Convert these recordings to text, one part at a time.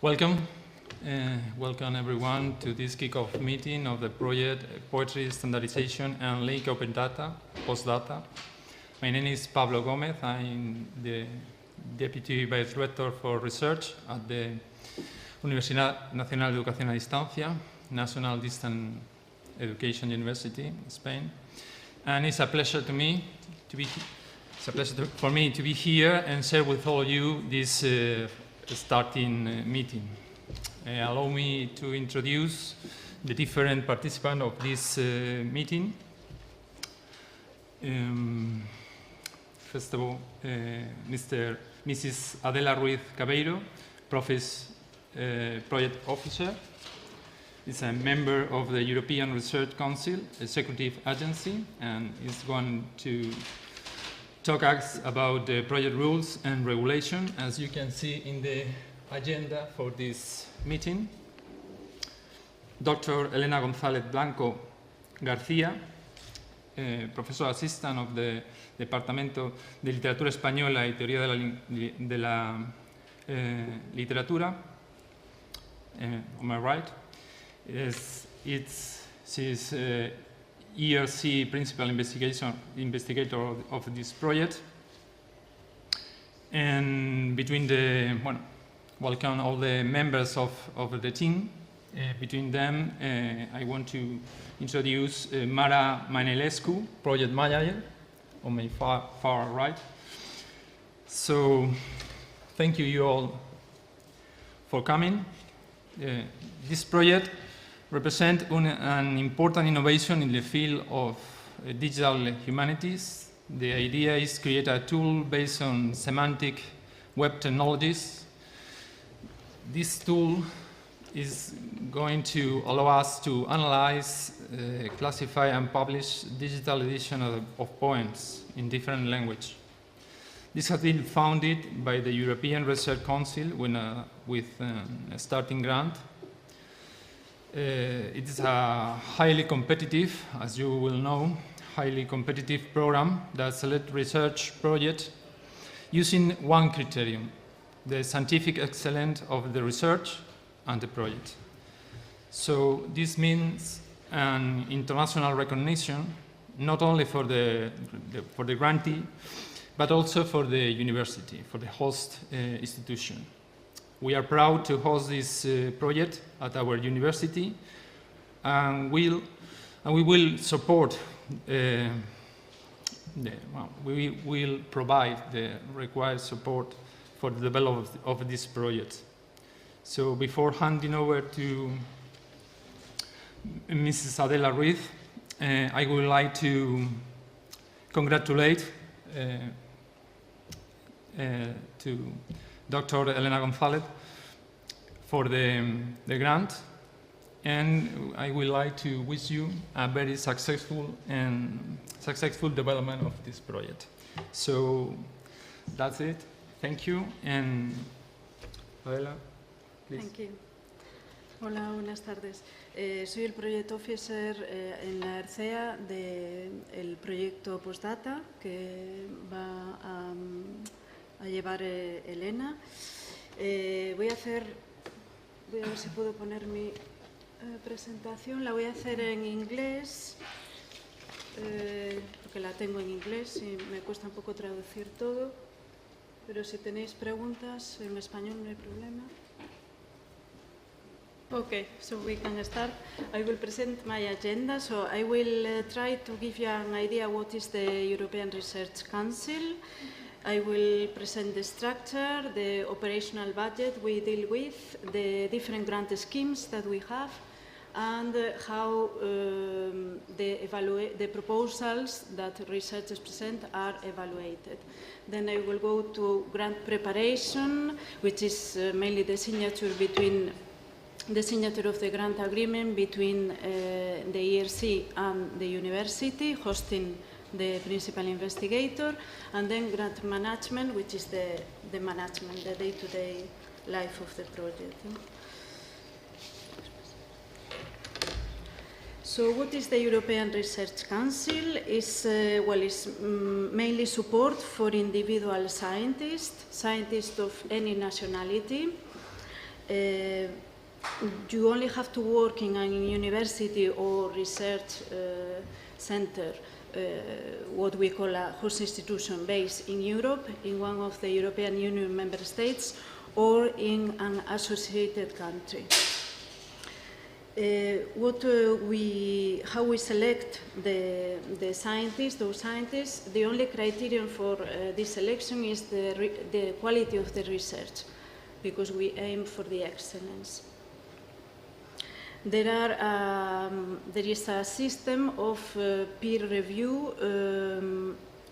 Welcome. Welcome everyone to this kickoff meeting of the project Poetry Standardization and Link Open Data, Postdata. My name is Pablo Gomez. I'm the Deputy Vice Director for Research at the Universidad Nacional de Educación a Distancia, National Distant Education University in Spain. And it's a pleasure for me to be here and share with all of you this starting meeting. Allow me to introduce the different participants of this meeting. First of all, Mrs. Adela Ruiz Cabeiro, Project Officer, is a member of the European Research Council Executive Agency, and is going to talk us about the project rules and regulation, as you can see in the agenda for this meeting. Dr. Elena González Blanco García, Professor Assistant of the Departamento de Literatura Española y Teoría de la Literatura, on my right. She's ERC Principal Investigator of this project. And between the, welcome all the members of the team. Between them, I want to introduce Mara Manelescu, Project Manager, on my far right. So, thank you all for coming. This project represents an important innovation in the field of digital humanities. The idea is to create a tool based on semantic web technologies. This tool is going to allow us to analyze, classify, and publish digital editions of poems in different languages. This has been founded by the European Research Council with a starting grant. It is a highly competitive, as you will know, highly competitive program that selects research projects using one criterion: the scientific excellence of the research and the project. So this means an international recognition, not only for the grantee, but also for the university, for the host institution. We are proud to host this project at our university, and we will support. We will provide the required support for the development of this project. So before handing over to Mrs. Adela Ruiz, I would like to congratulate to Dr. Elena González for the grant, and I would like to wish you a very successful development of this project. So that's it. Thank you, and Adela, please. Thank you. Hola, buenas tardes. Soy el Project Officer en la ERCEA del proyecto Postdata que va a llevar Elena. Voy a ver si puedo poner mi presentación. La voy a hacer en inglés, porque la tengo en inglés y me cuesta un poco traducir todo. Pero si tenéis preguntas en español no hay problema. Okay, so we can start. I will present my agenda. So I will try to give you an idea what is the European Research Council. I will present the structure, the operational budget we deal with, the different grant schemes that we have, and how the proposals that researchers present are evaluated. Then I will go to grant preparation, which is mainly the signature of the grant agreement between the ERC and the university, hosting the principal investigator, and then grant management, which is the management, the day-to-day life of the project. So what is the European Research Council? It's mainly support for individual scientists of any nationality. You only have to work in a university or research center, what we call a host institution based in Europe, in one of the European Union member states, or in an associated country. How we select the scientists, those scientists, the only criterion for this selection is the quality of the research, because we aim for the excellence. There is a system of peer review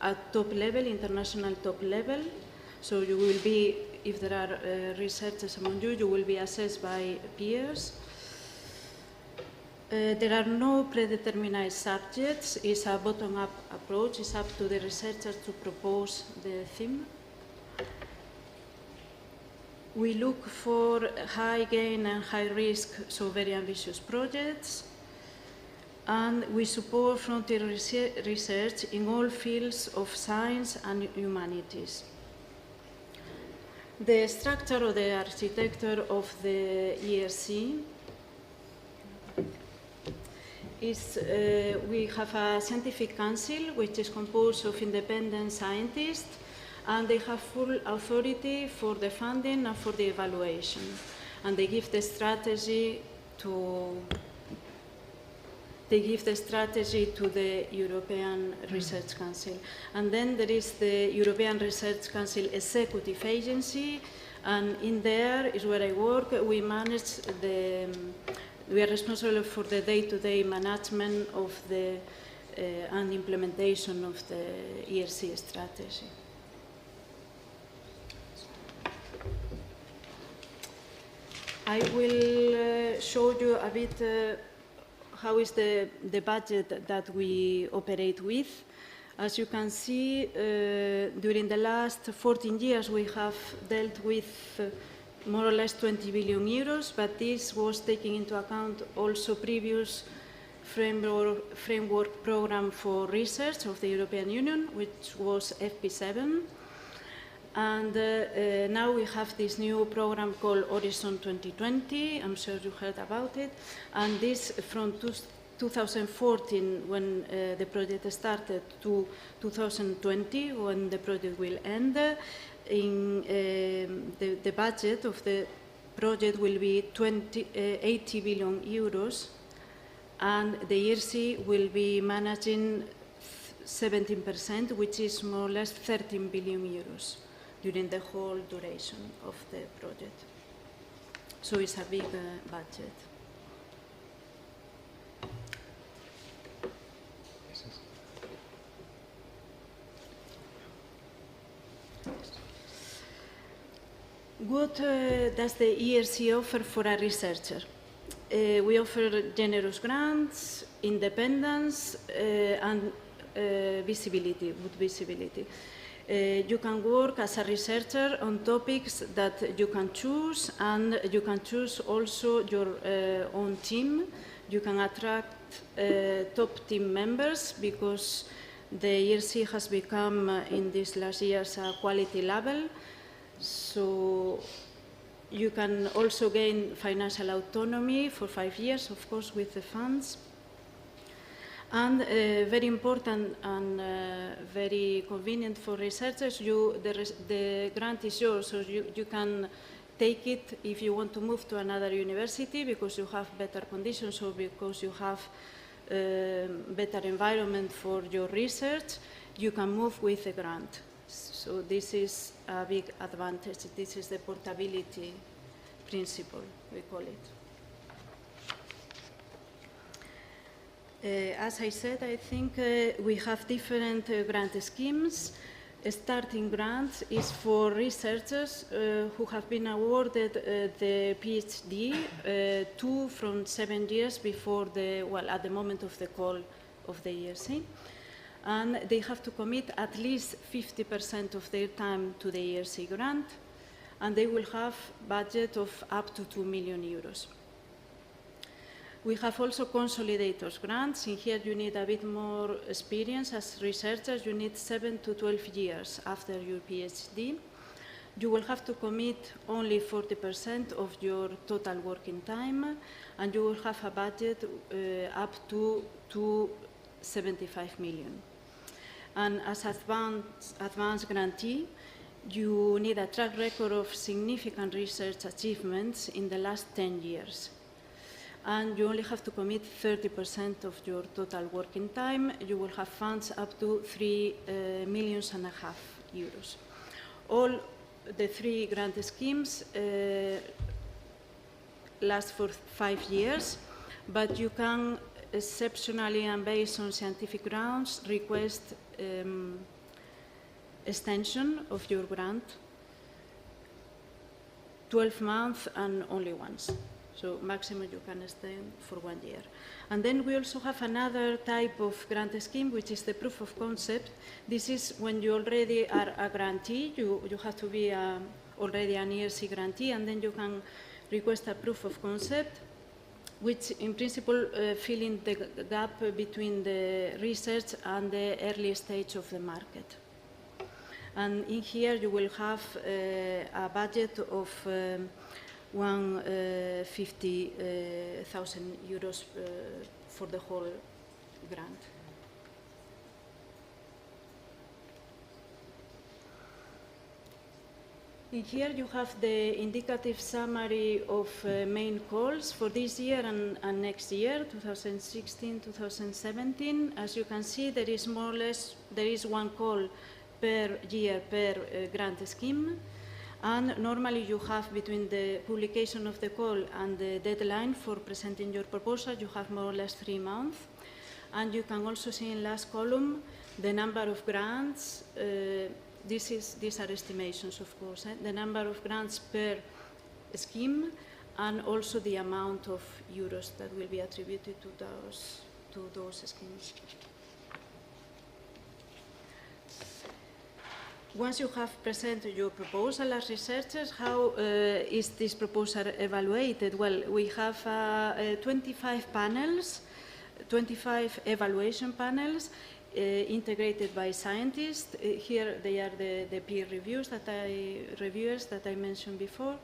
at top level, international top level. So you will be, if there are researchers among you, you will be assessed by peers. There are no predetermined subjects. It's a bottom-up approach. It's up to the researchers to propose the theme. We look for high gain and high risk, so very ambitious projects. And we support frontier research in all fields of science and humanities. The structure or the architecture of the ERC is we have a scientific council which is composed of independent scientists, and they have full authority for the funding and for the evaluation. And they give the strategy to the European Research Council. And then there is the European Research Council Executive Agency, and in there is where I work. We manage we are responsible for the day-to-day management of the and implementation of the ERC strategy. I will show you a bit how is the budget that we operate with. As you can see, during the last 14 years, we have dealt with more or less 20 billion euros, but this was taking into account also previous framework program for research of the European Union, which was FP7. And now we have this new program called Horizon2020. I'm sure you heard about it. And this from 2014, when the project started, to 2020, when the project will end. The budget of the project will be 80 billion euros, and the ERC will be managing 17%, which is more or less 13 billion euros during the whole duration of the project. So it's a big budget. What does the ERC offer for a researcher? We offer generous grants, independence, and visibility, good visibility. You can work as a researcher on topics that you can choose, and you can choose also your own team. You can attract top team members, because the ERC has become in these last years a quality label. So you can also gain financial autonomy for 5 years, of course, with the funds. And very important and very convenient for researchers, the grant is yours, so you can take it if you want to move to another university because you have better conditions or because you have better environment for your research. You can move with a grant. So this is a big advantage. This is the portability principle, we call it. As I said, I think we have different grant schemes. Starting grants is for researchers who have been awarded the PhD 2 from 7 years before at the moment of the call of the ERC. And they have to commit at least 50% of their time to the ERC grant, and they will have budget of up to 2 million euros. We have also consolidators grants. In here you need a bit more experience as researchers. You need 7 to 12 years after your PhD. you will have to commit only 40% of your total working time, and you will have a budget up to 275 million. And as advanced grantee, you need a track record of significant research achievements in the last 10 years. And you only have to commit 30% of your total working time. You will have funds up to 3.5 million euros. All the 3 grant schemes last for 5 years, but you can exceptionally and based on scientific grounds request extension of your grant 12 months and only once. So maximum you can extend for 1 year. And then we also have another type of grant scheme, which is the proof of concept. This is when you already are a grantee, you have to be already an ERC grantee, and then you can request a proof of concept, which in principle fill in the gap between the research and the early stage of the market. And in here you will have a budget of 150,000 euros for the whole grant. In here you have the indicative summary of main calls for this year and next year, 2016-2017. As you can see, there is more or less, there is 1 call per year per grant scheme. And normally you have, between the publication of the call and the deadline for presenting your proposal, you have more or less 3 months. And you can also see in last column the number of grants. These are estimations, of course, the number of grants per scheme, and also the amount of euros that will be attributed to those schemes. Once you have presented your proposal as researchers, how is this proposal evaluated? Well, we have 25 panels, 25 evaluation panels integrated by scientists. Here they are the peer reviewers that I mentioned before.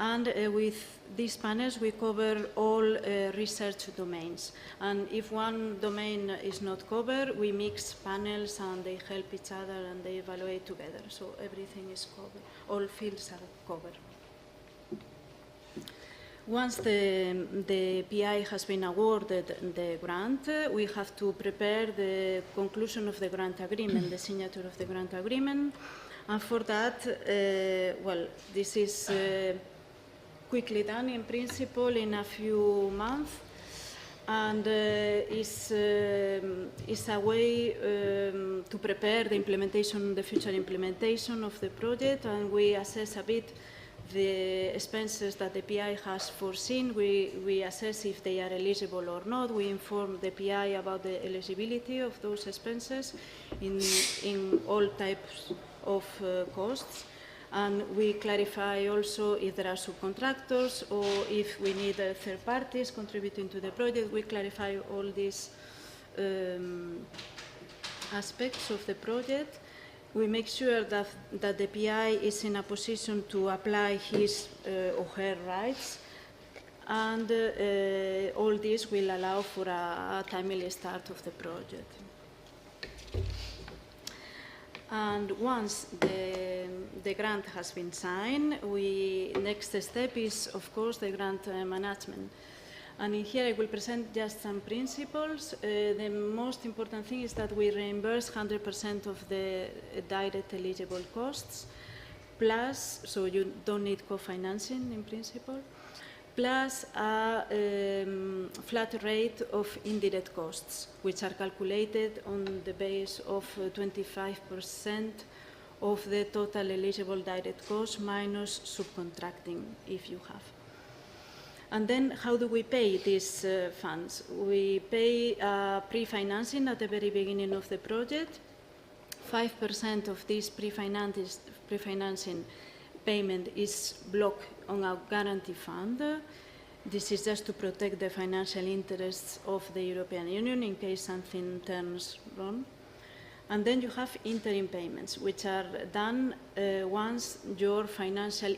And with these panels, we cover all research domains. And if one domain is not covered, we mix panels and they help each other and they evaluate together. So everything is covered, all fields are covered. Once the PI has been awarded the grant, we have to prepare the conclusion of the grant agreement, the signature of the grant agreement. And for that, well, this is quickly done in principle in a few months, and is a way to prepare the implementation, the future implementation of the project, and we assess a bit the expenses that the PI has foreseen. We assess if they are eligible or not. We inform the PI about the eligibility of those expenses in all types of costs. And we clarify also if there are subcontractors or if we need third parties contributing to the project. We clarify all these aspects of the project. We make sure that the PI is in a position to apply his or her rights, and all this will allow for a timely start of the project. And once the grant has been signed, next step is, of course, the grant management. And in here I will present just some principles. The most important thing is that we reimburse 100% of the direct eligible costs, plus, so you don't need co-financing in principle, plus a flat rate of indirect costs, which are calculated on the base of 25% of the total eligible direct costs minus subcontracting, if you have. And then how do we pay these funds? We pay pre-financing at the very beginning of the project. 5% of this pre-financing payment is blocked on a guarantee fund. This is just to protect the financial interests of the European Union in case something turns wrong. And then you have interim payments, which are done once your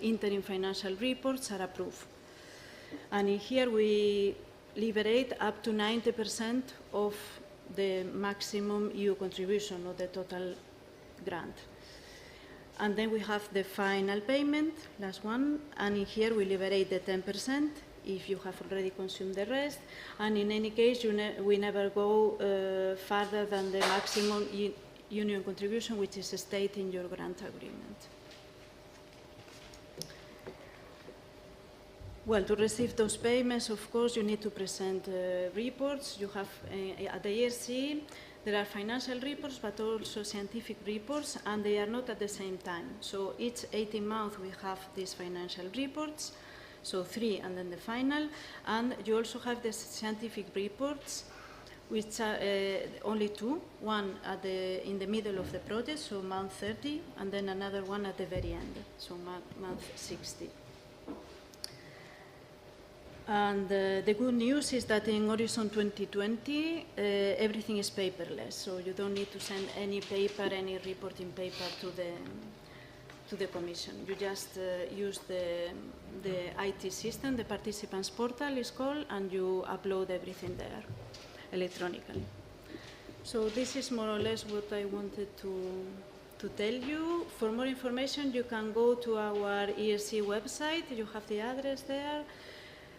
interim financial reports are approved. And in here we liberate up to 90% of the maximum EU contribution of the total grant. And then we have the final payment, last one, and in here we liberate the 10% if you have already consumed the rest. And in any case, we never go further than the maximum union contribution, which is stated in your grant agreement. Well, to receive those payments, of course, you need to present reports. You have, at the ERC, there are financial reports, but also scientific reports, and they are not at the same time. So each 18 months we have these financial reports, so 3 and then the final. And you also have the scientific reports, which are only 2, one in the middle of the project, so month 30, and then another one at the very end, so month 60. And the good news is that in Horizon2020, everything is paperless, so you don't need to send any paper, any reporting paper to the Commission. You just use the IT system, the participants portal is called, and you upload everything there electronically. So this is more or less what I wanted to tell you. For more information, you can go to our ERC website. You have the address there.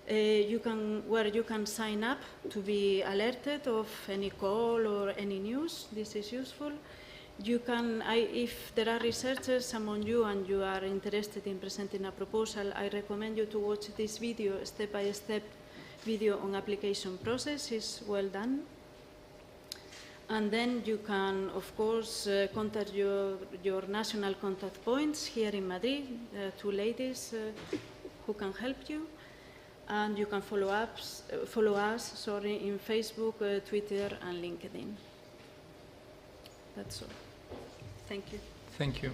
Where you can sign up to be alerted of any call or any news. This is useful. You can, if there are researchers among you and you are interested in presenting a proposal, I recommend you to watch this video, step-by-step video on application process. Is well done. And then you can, of course, contact your national contact points here in Madrid. There are 2 ladies who can help you. And you can follow us in Facebook, Twitter, and LinkedIn. That's all. Thank you. Thank you.